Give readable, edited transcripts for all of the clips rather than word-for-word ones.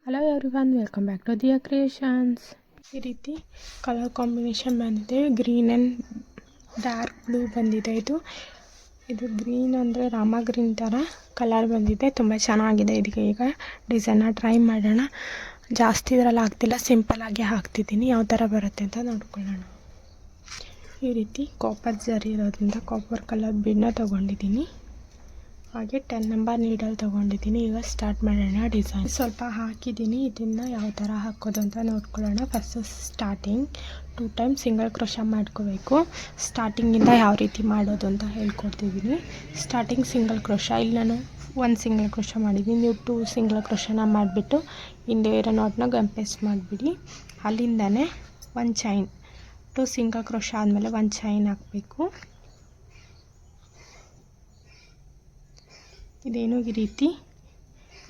Hello everyone, welcome back to Diya creations. ಈ ರೀತಿ colour combination ಬಂದಿದೆ. ಗ್ರೀನ್ ಆ್ಯಂಡ್ ಡಾರ್ಕ್ ಬ್ಲೂ ಬಂದಿದೆ. ಇದು ಗ್ರೀನ್ ಅಂದರೆ ರಾಮ ಗ್ರೀನ್ ಥರ ಕಲರ್ ಬಂದಿದೆ. ತುಂಬ ಚೆನ್ನಾಗಿದೆ. ಇದಕ್ಕೆ ಈಗ ಡಿಸೈನ್ನ ಟ್ರೈ ಮಾಡೋಣ. ಜಾಸ್ತಿ ಇದರಲ್ಲಿ ಹಾಕ್ತಿಲ್ಲ, ಸಿಂಪಲ್ಲಾಗಿ ಹಾಕ್ತಿದ್ದೀನಿ. ಯಾವ ಥರ ಬರುತ್ತೆ ಅಂತ ನೋಡ್ಕೊಳ್ಳೋಣ. ಈ ರೀತಿ ಕಾಪರ್ ಜರಿ ಇರೋದ್ರಿಂದ ಕಾಪರ್ ಕಲರ್ ಬೀಡನ್ನ ತೊಗೊಂಡಿದ್ದೀನಿ. ಹಾಗೆ 10 ನಂಬರ್ ನೀಡಲ್ ತೊಗೊಂಡಿದ್ದೀನಿ. ಈಗ ಸ್ಟಾರ್ಟ್ ಮಾಡೋಣ ಡಿಸೈನ್. ಸ್ವಲ್ಪ ಹಾಕಿದ್ದೀನಿ. ಇದನ್ನು ಯಾವ ಥರ ಹಾಕೋದು ಅಂತ ನೋಡ್ಕೊಳ್ಳೋಣ. First starting 2 time single crochet ಮಾಡ್ಕೋಬೇಕು. ಸ್ಟಾರ್ಟಿಂಗಿಂದ ಯಾವ ರೀತಿ ಮಾಡೋದು ಅಂತ ಹೇಳ್ಕೊಡ್ತಿದ್ದೀನಿ. Starting single crochet. ಇಲ್ಲಿ ನಾನು 1 ಸಿಂಗಲ್ ಕ್ರೋಶಾ ಮಾಡಿದ್ದೀನಿ. ನೀವು 2 ಸಿಂಗಲ್ ಕ್ರೋಶಾನ ಮಾಡಿಬಿಟ್ಟು ಹಿಂದೆ ಇರೋ ನಾಟ್ನ ಗಂಪೇಸ್ ಮಾಡಿಬಿಡಿ. ಅಲ್ಲಿಂದನೇ 1 ಚೈನ್, 2 ಸಿಂಗಲ್ ಕ್ರೋಶಾ ಆದಮೇಲೆ 1 ಚೈನ್ ಹಾಕಬೇಕು. ಇದೇನು ಈ ರೀತಿ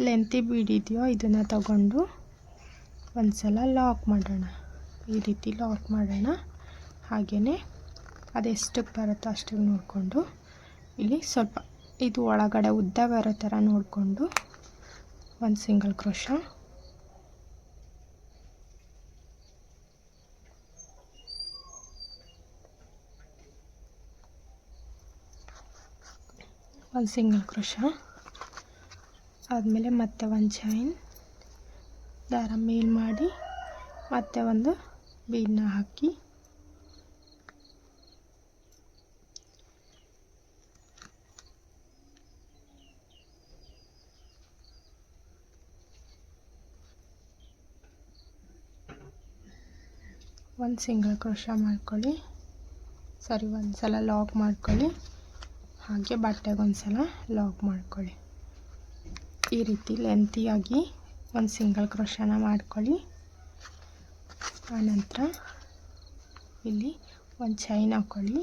ಲೆಂತಿ ಬೀಡಿದೆಯೋ ಇದನ್ನು ತಗೊಂಡು ಒಂದು ಸಲ ಲಾಕ್ ಮಾಡೋಣ. ಈ ರೀತಿ ಲಾಕ್ ಮಾಡೋಣ. ಹಾಗೆಯೇ ಅದೆಷ್ಟಕ್ಕೆ ಬರುತ್ತೋ ಅಷ್ಟಕ್ಕೆ ನೋಡಿಕೊಂಡು ಇಲ್ಲಿ ಸ್ವಲ್ಪ ಇದು ಒಳಗಡೆ ಉದ್ದ ಬರೋ ಥರ ನೋಡಿಕೊಂಡು 1 ಸಿಂಗಲ್ ಕ್ರೋಶಾ, ಒಂದು ಸಿಂಗಲ್ ಕ್ರೋಶಾ ಆದಮೇಲೆ ಮತ್ತೆ 1 ಚೈನ್, ದಾರ ಮೇಲ್ ಮಾಡಿ ಮತ್ತೆ ಒಂದು ಬೀಡನ್ನ ಹಾಕಿ ಒಂದು ಸಿಂಗಲ್ ಕ್ರೋಶಾ ಮಾಡ್ಕೊಳ್ಳಿ. ಒಂದು ಸಲ ಲಾಕ್ ಮಾಡ್ಕೊಳ್ಳಿ. ಹಾಗೆ ಬಟ್ಟೆಗೆ ಒಂದು ಸಲ ಲಾಕ್ ಮಾಡ್ಕೊಳ್ಳಿ. ಈ ರೀತಿ ಲೆಂತಿಯಾಗಿ 1 ಸಿಂಗಲ್ ಕ್ರೋಶಾನ ಮಾಡ್ಕೊಳ್ಳಿ. ಆನಂತರ ಇಲ್ಲಿ 1 ಚೈನ್ ಹಾಕ್ಕೊಳ್ಳಿ.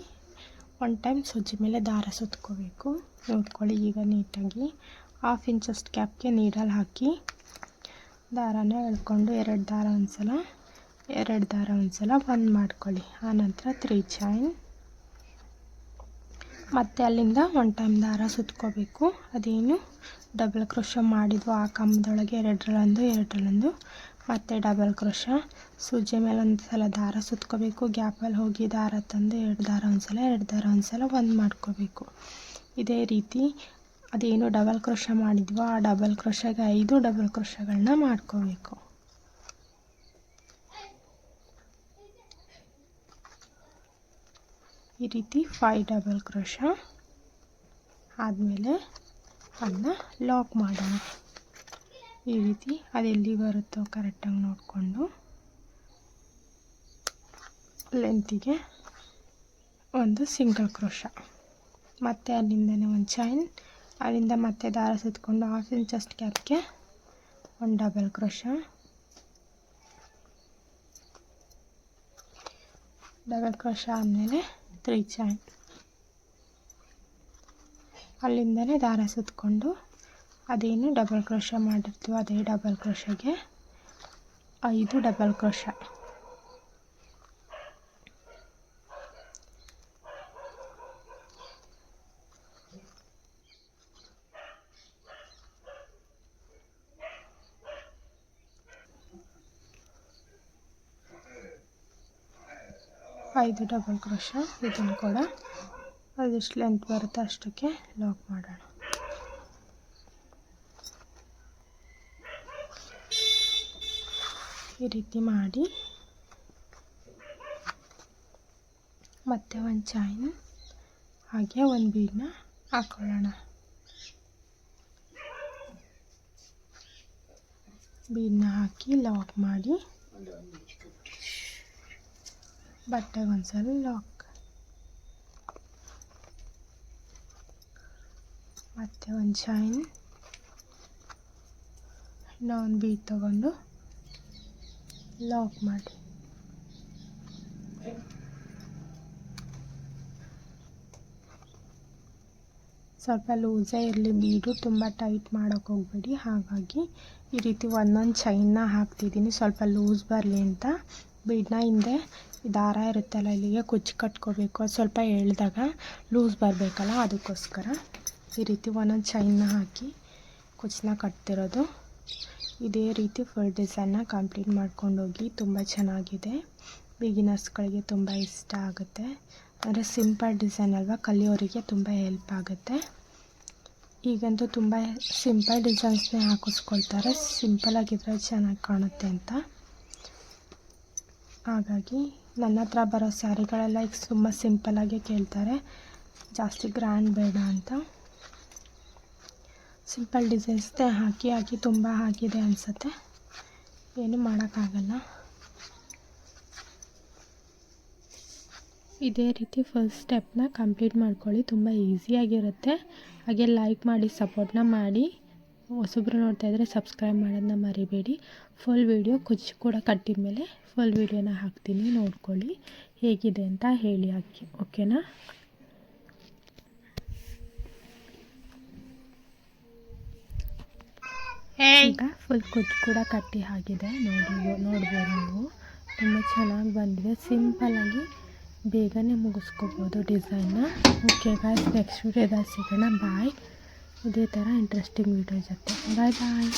1 ಟೈಮ್ ಸೂಜಿ ಮೇಲೆ ದಾರ ಸುತ್ಕೋಬೇಕು. ನೋಡ್ಕೊಳ್ಳಿ ಈಗ ನೀಟಾಗಿ 1/2 ಇಂಚಷ್ಟು ಕ್ಯಾಪ್ಗೆ ನೀಡಲ್ ಹಾಕಿ ದಾರಾನ ಎಳ್ಕೊಂಡು 2 ದಾರ ಒಂದು ಸಲ, 2 ದಾರ ಒಂದು ಸಲ ಬಂದ್ ಮಾಡ್ಕೊಳ್ಳಿ. ಆನಂತರ 3 ಚೈನ್, ಮತ್ತು ಅಲ್ಲಿಂದ 1 ಟೈಮ್ ದಾರ ಸುತ್ಕೋಬೇಕು. ಅದೇನು ಡಬಲ್ ಕ್ರೋಶಾ ಮಾಡಿದ್ವು ಆ ಕಂಬದೊಳಗೆ 2ರಲ್ಲೊಂದು ಮತ್ತು ಡಬಲ್ ಕ್ರೋಶಾ. ಸೂಜಿ ಮೇಲೆ ಒಂದು ಸಲ ದಾರ ಸುತ್ಕೋಬೇಕು. ಗ್ಯಾಪಲ್ಲಿ ಹೋಗಿ ದಾರ ತಂದು 2 ದಾರ ಒಂದು ಸಲ, 2 ದಾರ ಒಂದು ಸಲ ಒಂದು ಮಾಡ್ಕೋಬೇಕು. ಇದೇ ರೀತಿ ಅದೇನು ಡಬಲ್ ಕ್ರೋಶಾ ಮಾಡಿದ್ವೋ ಆ ಡಬಲ್ ಕ್ರೋಶಾಗೆ 5 ಡಬಲ್ ಕ್ರೋಶಾಗಳನ್ನ ಮಾಡ್ಕೋಬೇಕು. ಈ ರೀತಿ 5 ಡಬಲ್ ಕ್ರೋಶಾ ಆದಮೇಲೆ ಅದನ್ನ ಲಾಕ್ ಮಾಡೋಣ. ಈ ರೀತಿ ಅದೆಲ್ಲಿ ಬರುತ್ತೋ ಕರೆಕ್ಟಾಗಿ ನೋಡಿಕೊಂಡು ಲೆಂತಿಗೆ ಒಂದು ಸಿಂಗಲ್ ಕ್ರೋಶಾ, ಮತ್ತು ಅಲ್ಲಿಂದನೇ 1 ಚೈನ್, ಅಲ್ಲಿಂದ ಮತ್ತೆ ದಾರ ಸುತ್ಕೊಂಡು 1/2 ಇಂಚಷ್ಟು ಕ್ಯಾಪ್ಗೆ 1 ಡಬಲ್ ಕ್ರೋಶಾ, ಡಬಲ್ ಕ್ರೋಶಾ ಆದಮೇಲೆ 3 ಚೈನ್, ಅಲ್ಲಿಂದನೇ ದಾರ ಸುತ್ಕೊಂಡು ಅದೇನು ಡಬಲ್ ಕ್ರೋಶಾ ಮಾಡಿರ್ತೀವೋ ಅದೇ ಡಬಲ್ ಕ್ರೋಶಾಗೆ 5 ಡಬಲ್ ಕ್ರೋಶಾ, ಡಬಲ್ ಕ್ರೋಶಾ. ಇದನ್ನು ಕೂಡ ಅದೆಷ್ಟು ಲೆಂತ್ ಬರುತ್ತೆ ಅಷ್ಟಕ್ಕೆ ಲಾಕ್ ಮಾಡೋಣ. ಈ ರೀತಿ ಮಾಡಿ ಮತ್ತೆ 1 ಚೈನ್ ಹಾಗೆ 1 ಬೀಡನ್ನ ಹಾಕೊಳ್ಳೋಣ. ಬೀಡನ್ನ ಹಾಕಿ ಲಾಕ್ ಮಾಡಿ ಬಟ್ಟೆಗೆ ಒಂದ್ಸಲ ಲಾಕ್, ಮತ್ತೆ 1 ಚೈನ್, ಇನ್ನೊಂದು ಬೀಡ್ ತಗೊಂಡು ಲಾಕ್ ಮಾಡಿ. ಸ್ವಲ್ಪ ಲೂಸೇ ಇರಲಿ ಬೀಡು, ತುಂಬ ಟೈಟ್ ಮಾಡೋಕ್ಕೆ ಹೋಗಬೇಡಿ. ಹಾಗಾಗಿ ಈ ರೀತಿ ಒಂದೊಂದು ಚೈನ್ನ ಹಾಕ್ತಿದ್ದೀನಿ ಸ್ವಲ್ಪ ಲೂಸ್ ಬರಲಿ ಅಂತ. ಬೀಡನ್ನ ಹಿಂದೆ ದಾರ ಇರುತ್ತಲ್ಲ ಇಲ್ಲಿಗೆ ಕುಚ್ಚು ಕಟ್ಕೋಬೇಕು. ಅದು ಸ್ವಲ್ಪ ಎಳೆದಾಗ ಲೂಸ್ ಬರಬೇಕಲ್ಲ, ಅದಕ್ಕೋಸ್ಕರ ಈ ರೀತಿ ಒಂದೊಂದು ಚೈನ್ನ ಹಾಕಿ ಕುಚ್ಚನ್ನ ಕಟ್ತಿರೋದು. ಇದೇ ರೀತಿ ಫುಲ್ ಡಿಸೈನ್ನ ಕಂಪ್ಲೀಟ್ ಮಾಡ್ಕೊಂಡೋಗಿ. ತುಂಬ ಚೆನ್ನಾಗಿದೆ, ಬಿಗಿನರ್ಸ್ಗಳಿಗೆ ತುಂಬ ಇಷ್ಟ ಆಗುತ್ತೆ. ಅಂದರೆ ಸಿಂಪಲ್ ಡಿಸೈನ್ ಅಲ್ವಾ, ಕಲಿಯೋರಿಗೆ ತುಂಬ ಹೆಲ್ಪ್ ಆಗುತ್ತೆ. ಈಗಂತೂ ತುಂಬ ಸಿಂಪಲ್ ಡಿಸೈನ್ಸ್ನೇ ಹಾಕಿಸ್ಕೊಳ್ತಾರೆ, ಸಿಂಪಲಾಗಿದ್ದರೆ ಚೆನ್ನಾಗಿ ಕಾಣುತ್ತೆ ಅಂತ. ಹಾಗಾಗಿ ನನ್ನ ಹತ್ರ ಬರೋ ಸ್ಯಾರಿಗಳೆಲ್ಲ ಈಗ ತುಂಬ ಸಿಂಪಲಾಗಿ ಕೇಳ್ತಾರೆ, ಜಾಸ್ತಿ ಗ್ರ್ಯಾಂಡ್ ಬೇಡ ಅಂತ. ಸಿಂಪಲ್ ಡಿಸೈನ್ಸ್ನೇ ಹಾಕಿ ತುಂಬ ಆಗಿದೆ ಅನಿಸುತ್ತೆ, ಏನು ಮಾಡೋಕ್ಕಾಗಲ್ಲ. ಇದೇ ರೀತಿ ಫಸ್ಟ್ ಸ್ಟೆಪ್ನ ಕಂಪ್ಲೀಟ್ ಮಾಡ್ಕೊಳ್ಳಿ, ತುಂಬ ಈಸಿಯಾಗಿರುತ್ತೆ. ಹಾಗೆ ಲೈಕ್ ಮಾಡಿ ಸಪೋರ್ಟ್ನ ಮಾಡಿ. ಹೊಸಬ್ರು ನೋಡ್ತಾ ಇದ್ದರೆ ಸಬ್ಸ್ಕ್ರೈಬ್ ಮಾಡೋದನ್ನ ಮರಿಬೇಡಿ. ಫುಲ್ ವೀಡಿಯೋ ಕುಚ್ಚು ಕೂಡ ಕಟ್ಟಿದ ಮೇಲೆ ಫುಲ್ ವೀಡಿಯೋನ ಹಾಕ್ತೀನಿ, ನೋಡ್ಕೊಳ್ಳಿ ಹೇಗಿದೆ ಅಂತ ಹೇಳಿ ಹಾಕಿ, ಓಕೆನಾ. ಈಗ ಫುಲ್ ಕುಚ್ಚು ಕೂಡ ಕಟ್ಟಿ ಆಗಿದೆ, ನೋಡ್ಬೋದು ನೀವು. ತುಂಬ ಚೆನ್ನಾಗಿ ಬಂದಿದೆ, ಸಿಂಪಲ್ಲಾಗಿ ಬೇಗನೆ ಮುಗಿಸ್ಕೋಬೋದು ಡಿಸೈನ್ನ. ಓಕೆ ಗಾಯ್ಸ್, ನೆಕ್ಸ್ಟ್ ವೀಡಿಯೋದಲ್ಲಿ ಸಿಗೋಣ. ಬಾಯ್. ಇದೇ ಥರ ಇಂಟ್ರೆಸ್ಟಿಂಗ್ ವೀಡಿಯೋ ಜೊತೆ ಬಾಯ್.